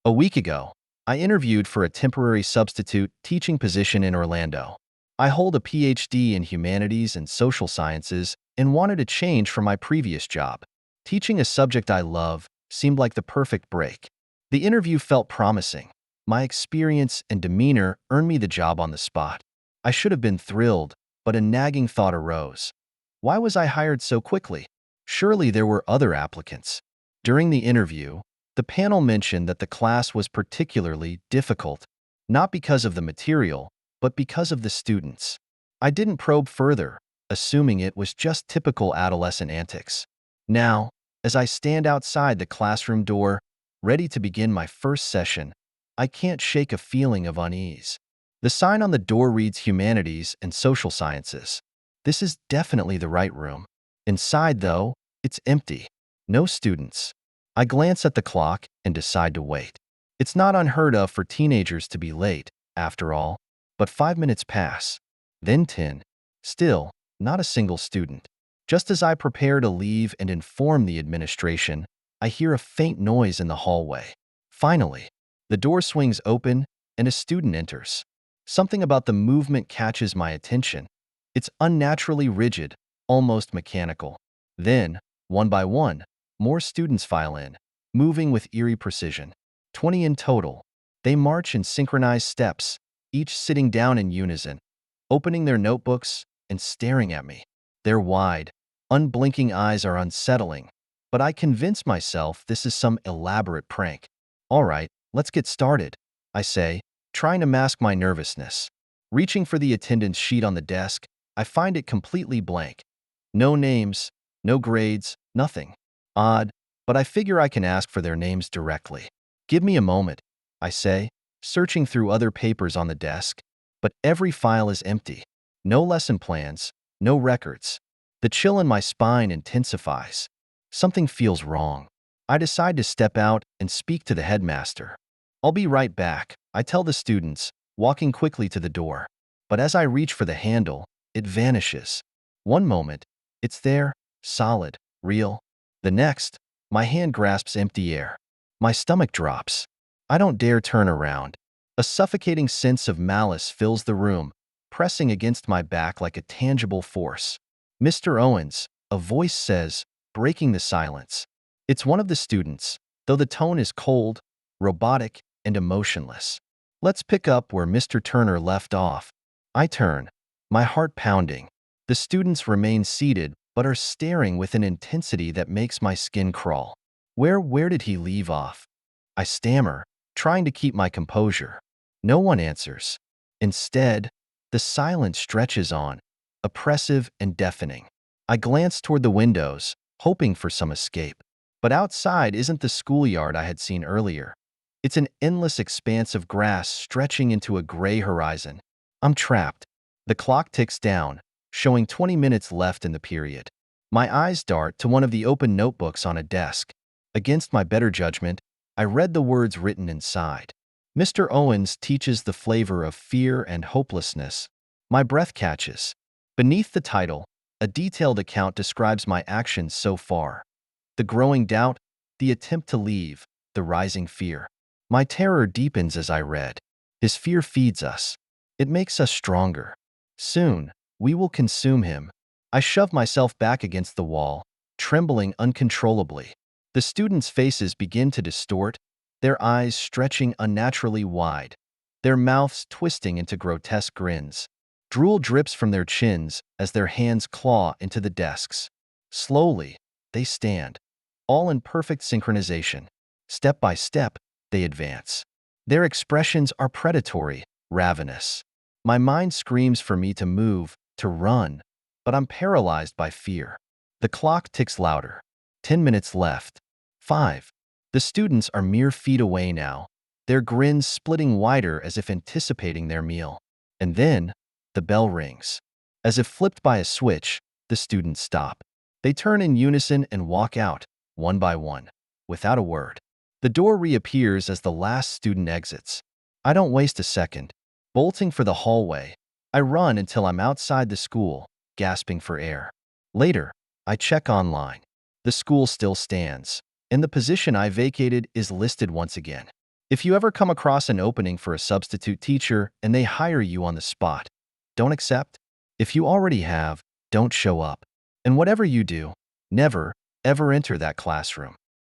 A week ago, I interviewed for a temporary substitute teaching position in Orlando. I hold a PhD in humanities and social sciences and wanted a change from my previous job. Teaching a subject I love seemed like the perfect break. The interview felt promising. My experience and demeanor earned me the job on the spot. I should have been thrilled, but a nagging thought arose. Why was I hired so quickly? Surely there were other applicants. During the interview, the panel mentioned that the class was particularly difficult, not because of the material, but because of the students. I didn't probe further, assuming it was just typical adolescent antics. Now, as I stand outside the classroom door, ready to begin my first session, I can't shake a feeling of unease. The sign on the door reads Humanities and Social Sciences. This is definitely the right room. Inside, though, it's empty. No students. I glance at the clock and decide to wait. It's not unheard of for teenagers to be late, after all, but 5 minutes pass. Then 10. Still, not a single student. Just as I prepare to leave and inform the administration, I hear a faint noise in the hallway. Finally, the door swings open and a student enters. Something about the movement catches my attention. It's unnaturally rigid, almost mechanical. Then, one by one, more students file in, moving with eerie precision. 20 in total. They march in synchronized steps, each sitting down in unison, opening their notebooks and staring at me. Their wide, unblinking eyes are unsettling, but I convince myself this is some elaborate prank. All right, let's get started, I say, trying to mask my nervousness. Reaching for the attendance sheet on the desk, I find it completely blank. No names, no grades, nothing. Odd, but I figure I can ask for their names directly. Give me a moment, I say, searching through other papers on the desk, but every file is empty. No lesson plans, no records. The chill in my spine intensifies. Something feels wrong. I decide to step out and speak to the headmaster. I'll be right back, I tell the students, walking quickly to the door. But as I reach for the handle, it vanishes. One moment, it's there, solid, real. The next, my hand grasps empty air. My stomach drops. I don't dare turn around. A suffocating sense of malice fills the room, pressing against my back like a tangible force. Mr. Owens, a voice says, breaking the silence. It's one of the students, though the tone is cold, robotic, and emotionless. Let's pick up where Mr. Turner left off. I turn, my heart pounding. The students remain seated, but are staring with an intensity that makes my skin crawl. Where did he leave off? I stammer, trying to keep my composure. No one answers. Instead, the silence stretches on, oppressive and deafening. I glance toward the windows, hoping for some escape. But outside isn't the schoolyard I had seen earlier. It's an endless expanse of grass stretching into a gray horizon. I'm trapped. The clock ticks down, showing 20 minutes left in the period. My eyes dart to one of the open notebooks on a desk. Against my better judgment, I read the words written inside. Mr. Owens teaches the flavor of fear and hopelessness. My breath catches. Beneath the title, a detailed account describes my actions so far. The growing doubt, the attempt to leave, the rising fear. My terror deepens as I read. His fear feeds us. It makes us stronger. Soon, we will consume him. I shove myself back against the wall, trembling uncontrollably. The students' faces begin to distort, their eyes stretching unnaturally wide, their mouths twisting into grotesque grins. Drool drips from their chins as their hands claw into the desks. Slowly, they stand, all in perfect synchronization. Step by step, they advance. Their expressions are predatory, ravenous. My mind screams for me to move, to run, but I'm paralyzed by fear. The clock ticks louder. 10 minutes left. 5. The students are mere feet away now, their grins splitting wider as if anticipating their meal. And then, the bell rings. As if flipped by a switch, the students stop. They turn in unison and walk out, one by one, without a word. The door reappears as the last student exits. I don't waste a second. Bolting for the hallway, I run until I'm outside the school, gasping for air. Later, I check online. The school still stands, and the position I vacated is listed once again. If you ever come across an opening for a substitute teacher and they hire you on the spot, don't accept. If you already have, don't show up. And whatever you do, never, ever enter that classroom.